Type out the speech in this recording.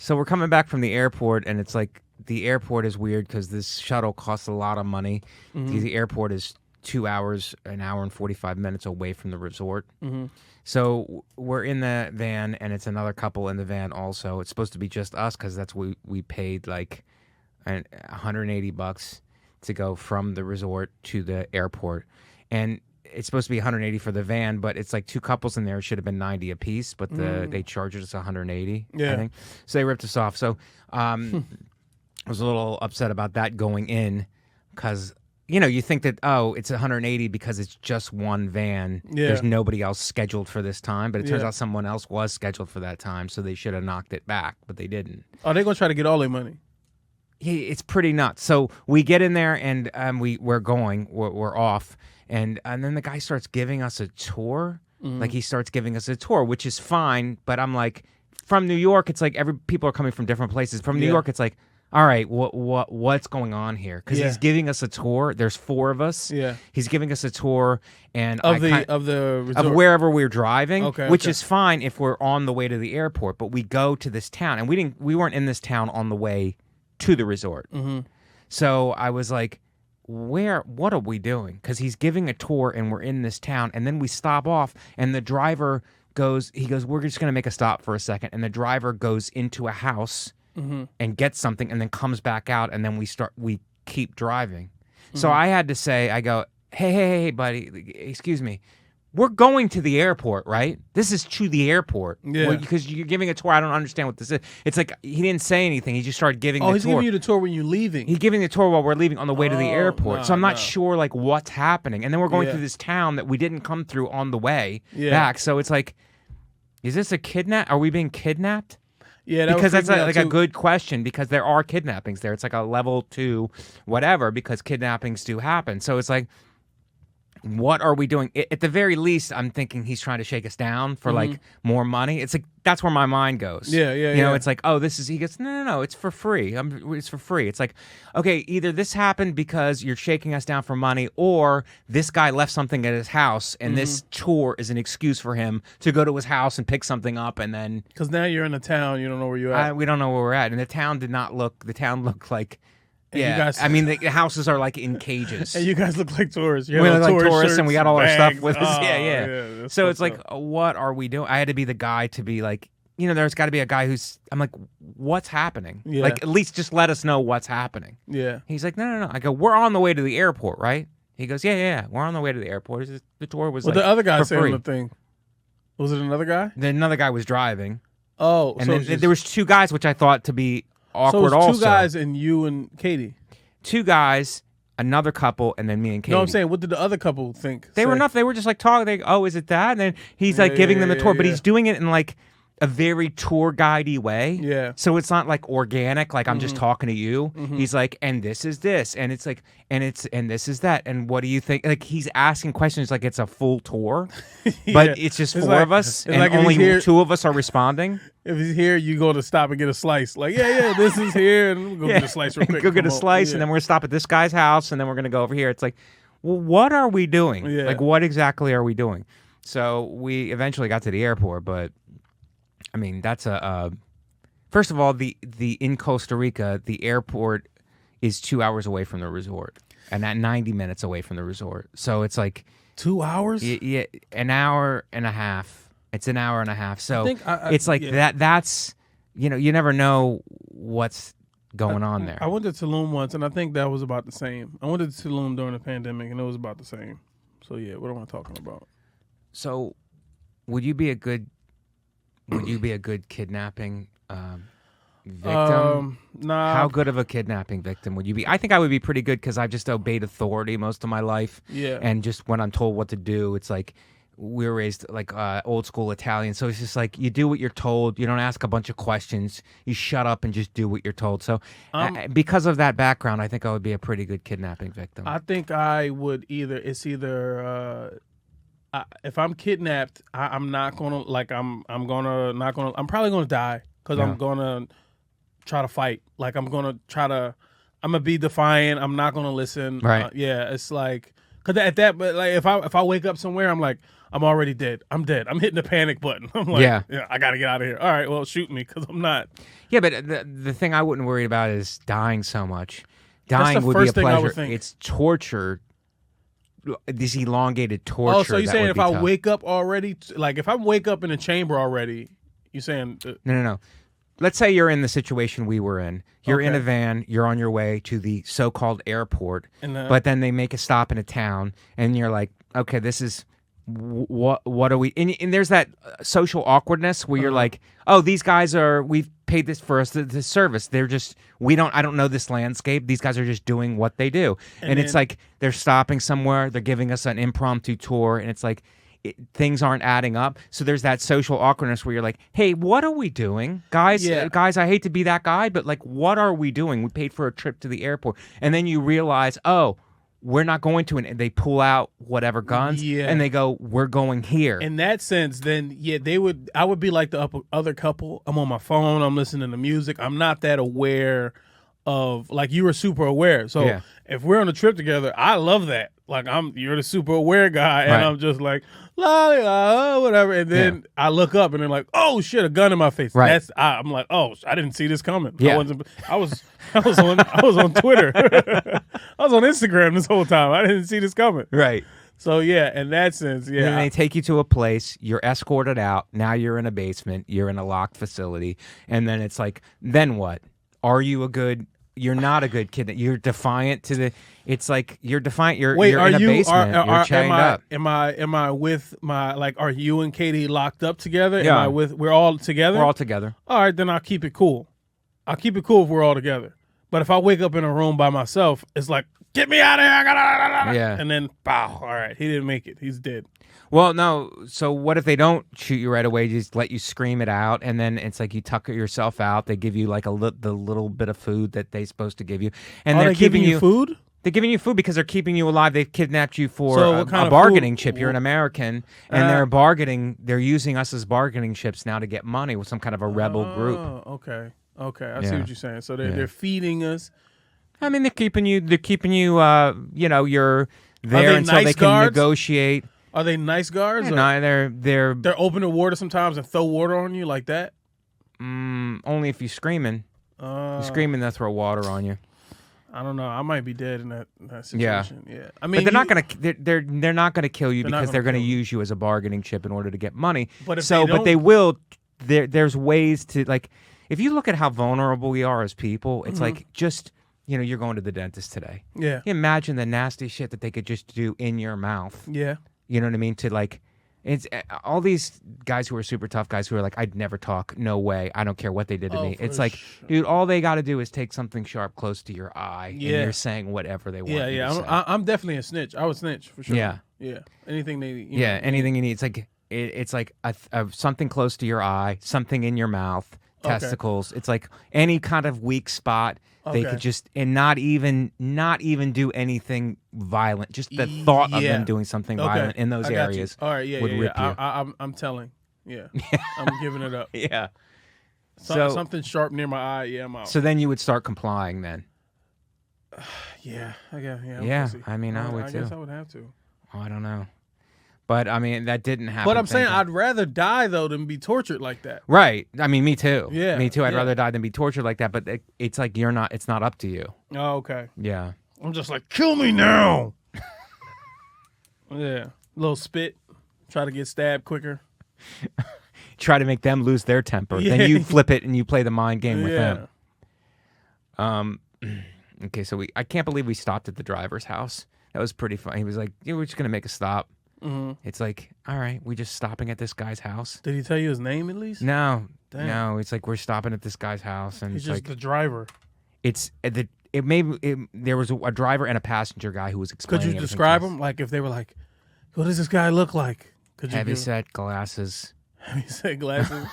So we're coming back from the airport, and it's like the airport is weird because this shuttle costs a lot of money. Mm-hmm. The airport is 2 hours, an hour and 45 minutes away from the resort. Mm-hmm. So we're in the van, and it's another couple in the van also. It's supposed to be just us because that's what we paid like $180 to go from the resort to the airport. And it's supposed to be $180 for the van, but it's like two couples in there. It should have been $90 a piece, but they charged us $180. Yeah. I think. So they ripped us off. So I was a little upset about that going in because, you think that, it's $180 because it's just one van. Yeah. There's nobody else scheduled for this time, but it turns out someone else was scheduled for that time, so they should have knocked it back, but they didn't. Oh, they're going to try to get all their money. It's pretty nuts. So we get in there and we're off. And then the guy starts giving us a tour. Mm-hmm. Like he starts giving us a tour, which is fine. But I'm like, from New York, it's like people are coming from different places. From New York, it's like, all right, what's going on here? Because he's giving us a tour. There's 4 of us. Yeah, he's giving us a tour and of the resort. Of wherever we're driving, which okay. is fine if we're on the way to the airport. But we go to this town, and we weren't in this town on the way to the resort. Mm-hmm. So I was like, what are we doing? Because he's giving a tour and we're in this town, and then we stop off and the driver goes, we're just going to make a stop for a second. And the driver goes into a house and gets something and then comes back out, and then we keep driving. So I had to say, I go, hey, buddy, excuse me. We're going to the airport, right? This is to the airport. Yeah. Because you're giving a tour. I don't understand what this is. It's like he didn't say anything. He just started giving the tour. Oh, he's giving you the tour when you're leaving. He's giving the tour while we're leaving on the way to the airport. So I'm not no. sure like what's happening. And then we're going through this town that we didn't come through on the way back. So it's like, is this a kidnap? Are we being kidnapped? Yeah, because that's a good question, because there are kidnappings there. It's like a level 2 whatever, because kidnappings do happen. So it's like, what are we doing? At the very least, I'm thinking he's trying to shake us down for like more money. It's like, that's where my mind goes. Yeah. You know, it's like, he goes, no, it's for free. It's for free. It's like, okay, either this happened because you're shaking us down for money, or this guy left something at his house, and this tour is an excuse for him to go to his house and pick something up, and then because now you're in a town, you don't know where you're at. We don't know where we're at, and the town looked like. And yeah, you guys, I mean the houses are like in cages. And you guys look like tourists. We look like tourists, and we got all our stuff with us. Oh, Yeah. So it's like, what are we doing? I had to be the guy to be like, there's got to be a guy who's. I'm like, what's happening? Yeah. Like, at least just let us know what's happening. Yeah. He's like, no. I go, we're on the way to the airport, right? He goes, yeah, we're on the way to the airport. The tour was. Well, like, the other guy for saying free. the thing. Was it another guy? Then another guy was driving. Oh, and so then there was 2 guys, which I thought to be awkward. So it was 2 also, guys and you and Katie. 2 guys, another couple, and then me and Katie. No, I'm saying, what did the other couple think? They were nothing. They were just like talking. Is it that? And then he's like giving them a tour, but he's doing it in like a very tour guidey way. Yeah. So it's not like organic, like I'm just talking to you. He's like, and this is this, and it's like, and this is that, and what do you think? Like he's asking questions like it's a full tour, but it's just 4 of us, and like only 2 of us are responding. If he's here, you go to stop and get a slice. Like, this is here, and we'll go get a slice real quick. Go get a slice, and then we're gonna stop at this guy's house, and then we're gonna go over here. It's like, well, what are we doing? Yeah. Like, what exactly are we doing? So we eventually got to the airport, but I mean, that's first of all, the in Costa Rica, the airport is 2 hours away from the resort, and that 90 minutes away from the resort. So it's like 2 hours. Yeah, an hour and a half. It's an hour and a half. So it's like that. That's you never know what's going on there. I went to Tulum once, and I think that was about the same. I went to Tulum during the pandemic, and it was about the same. So yeah, what am I talking about? So, would you be a good kidnapping victim? Nah. How good of a kidnapping victim would you be? I think I would be pretty good because I've just obeyed authority most of my life. Yeah. And just when I'm told what to do, it's like we were raised like old school Italian. So it's just like you do what you're told. You don't ask a bunch of questions. You shut up and just do what you're told. So because of that background, I think I would be a pretty good kidnapping victim. I think I would if I'm kidnapped, I'm not gonna I'm probably gonna die because I'm gonna try to fight. Like I'm gonna be defiant. I'm not gonna listen. Right. It's like Because at that, but like if I wake up somewhere, I'm like, I'm already dead. I'm dead. I'm hitting the panic button. I'm like, Yeah. I got to get out of here. All right, well, shoot me because I'm not. Yeah, but the thing I wouldn't worry about is dying so much. That's Dying the would be a first thing I would pleasure. think. It's torture. This elongated torture. Oh, so you're that saying would if be I tough. wake up already, like if I wake up in a chamber already, you're saying No. Let's say you're in the situation we were in. You're in Okay. a van. You're on your way to the so-called airport, And, but then they make a stop in a town, and you're like, okay, this is what are we? And there's that social awkwardness where you're like, oh, these guys we've paid this for us the service. They're just I don't know this landscape. These guys are just doing what they do, and it's then- like they're stopping somewhere. They're giving us an impromptu tour, and it's like. Things aren't adding up, so there's that social awkwardness where you're like, "Hey, what are we doing, guys? Yeah. Guys, I hate to be that guy, but like, what are we doing? We paid for a trip to the airport, and then you realize, oh, we're not going to." And they pull out whatever guns, Yeah. and they go, "We're going here." in that sense, then yeah, I would be like the other couple. I'm on my phone. I'm listening to music. I'm not that aware of like you were super aware. So Yeah. if we're on a trip together, I love that. Like you're the super aware guy, and Right. I'm just like la la la whatever. And then I look up and they're like, oh shit, a gun in my face. Right. I'm like, oh, I didn't see this coming. Yeah. I was on Twitter. I was on Instagram this whole time. I didn't see this coming. Right. So yeah, in that sense, And then yeah. they take you to a place. You're escorted out. Now you're in a basement. You're in a locked facility, and then it's like, then what? Are you a good? You're not a good kid. You're defiant to the. It's like you're defiant. You're Wait, you're are in a you basement. You're chained up. am I with my like? Are you and Katie locked up together? Yeah. We're all together. We're all together. All right, then I'll keep it cool. I'll keep it cool if we're all together. But if I wake up in a room by myself, it's like, get me out of here! I gotta. Yeah. And then, pow! All right, he didn't make it. He's dead. Well, no. So what if they don't shoot you right away? Just let you scream it out, and then it's like you tuck yourself out. They give you like the little bit of food that they're supposed to give you, and Are they're they giving keeping you food? They're giving you food because they're keeping you alive. They've kidnapped you for So a what kind of bargaining food? chip. You're an American, and they're bargaining. They're using us as bargaining chips now to get money with some kind of a rebel group. Oh, okay. I see Yeah. what you're saying. So they're feeding us. I mean, they're keeping you. You're there they until nice they can guards? negotiate. Are they nice guards? Yeah, or no, they're they're open to water sometimes and throw water on you like that. only if you're screaming. You're screaming, they'll throw water on you. I don't know. I might be dead in that Yeah. situation. Yeah. I mean, But they're not gonna kill you They're not because they're gonna gonna kill use you as a bargaining chip in order to get money. But if but they they don't- will. There's ways to like. If you look at how vulnerable we are as people, it's like just you're going to the dentist today. Yeah. Imagine the nasty shit that they could just do in your mouth. Yeah. You know what I mean? To like, it's all these guys who are super tough guys who are like, I'd never talk. No way. I don't care what they did to Oh, me. for It's like, sure. dude, all they got to do is take something sharp close to your eye, and Yeah. you're saying whatever they want. Yeah. you Yeah. to say. I'm definitely a snitch. I would snitch for sure. Yeah. Yeah. Anything they. Yeah, anything you need. It's like it's like something close to your eye, something in your mouth, Okay. testicles. It's like any kind of weak spot. They Okay. could just and not even do anything violent. Just the thought of Yeah. them doing something Okay. violent in those I got you. areas. All right. Yeah. would Yeah. rip Yeah. you. I'm telling. Yeah. I'm giving it up. Yeah. So Something sharp near my eye. Yeah. I'm out. so then you would start complying then. Yeah. I guess. Yeah. I'm Yeah, pussy. I mean, I would I guess too. I would have to. Oh, I don't know. But I mean that didn't happen. But I'm saying thank I'd rather die though than be tortured like that. Right. I mean, me too. Yeah, Me too. I'd yeah. rather die than be tortured like that. But it's like it's not up to you. Oh, okay. Yeah. I'm just like, kill me now. Yeah. Little spit. Try to get stabbed quicker. Try to make them lose their temper. Yeah. Then you flip it and you play the mind game with Yeah. them. Okay, so I can't believe we stopped at the driver's house. That was pretty fun. He was like, yeah, we're just gonna make a stop. Mm-hmm. It's like, all right, we just stopping at this guy's house. Did he tell you his name at least? No, Damn. no, it's like we're stopping at this guy's house, and He's it's just like the driver. there was a driver and a passenger guy who was Could explaining. you everything to describe us. him? Like if they were like, what does this guy look like? Could you Heavy give- set glasses, Heavy set glasses?